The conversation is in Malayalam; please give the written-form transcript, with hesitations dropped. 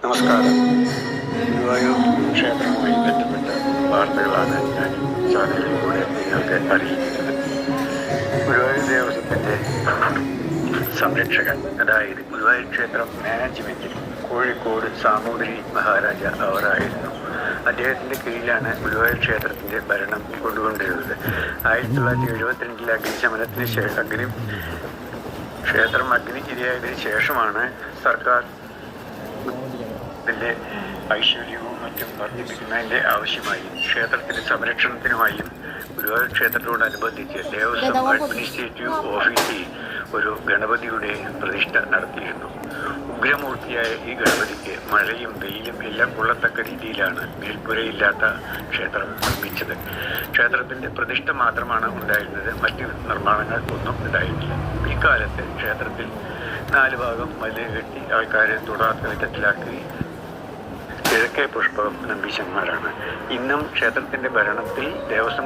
നമസ്കാരം. ഗുരുവായൂർ ക്ഷേത്രവുമായി ബന്ധപ്പെട്ട വാർത്തകളാണ് ഞാൻ ചാനലിലൂടെ നിങ്ങൾക്ക് അറിയിക്കുന്നത്. ഗുരുവായൂർ ദേവസ്വത്തിൻ്റെ സംരക്ഷകൻ, അതായത് ഗുരുവായൂർ ക്ഷേത്രം മാനേജ്മെൻറ്റിൽ കോഴിക്കോട് സാമൂതിരി മഹാരാജ അവരായിരുന്നു. അദ്ദേഹത്തിൻ്റെ കീഴിലാണ് ഗുരുവായൂർ ക്ഷേത്രത്തിൻ്റെ ഭരണം കൊണ്ടുകൊണ്ടിരുന്നത്. 1972 അഗ്നിശമനത്തിന് ശേഷം ക്ഷേത്രം അഗ്നിക്കിരയായതിനു ശേഷമാണ് സർക്കാർ ത്തിൻ്റെ ഐശ്വര്യവും മറ്റും വർദ്ധിപ്പിക്കുന്നതിൻ്റെ ആവശ്യമായും ക്ഷേത്രത്തിൻ്റെ സംരക്ഷണത്തിനുമായും ഗുരുവായൂർ ക്ഷേത്രത്തോടനുബന്ധിച്ച് ദേവസ്വം അഡ്മിനിസ്ട്രേറ്റീവ് ഓഫീസിൽ ഒരു ഗണപതിയുടെ പ്രതിഷ്ഠ നടത്തിയിരുന്നു. ഉഗ്രമൂർത്തിയായ ഈ ഗണപതിക്ക് മഴയും വെയിലും എല്ലാം കൊള്ളത്തക്ക രീതിയിലാണ് മേൽപ്പുരയില്ലാത്ത ക്ഷേത്രം നിർമ്മിച്ചത്. ക്ഷേത്രത്തിൻ്റെ പ്രതിഷ്ഠ മാത്രമാണ് ഉണ്ടായിരുന്നത്, മറ്റ് നിർമ്മാണങ്ങൾ ഒന്നും ഉണ്ടായിരുന്നില്ല. ഇക്കാലത്ത് ക്ഷേത്രത്തിൽ 4 ഭാഗം മതിൽ കെട്ടി ആൾക്കാരെ തൊടാത്ത വിധത്തിലാക്കി കിഴക്കേ പുഷ്പകം നമ്പീശന്മാരാണ്. ഇന്നും ക്ഷേത്രത്തിൻ്റെ ഭരണത്തിൽ ഗുരുവായൂർ ദേവസ്വം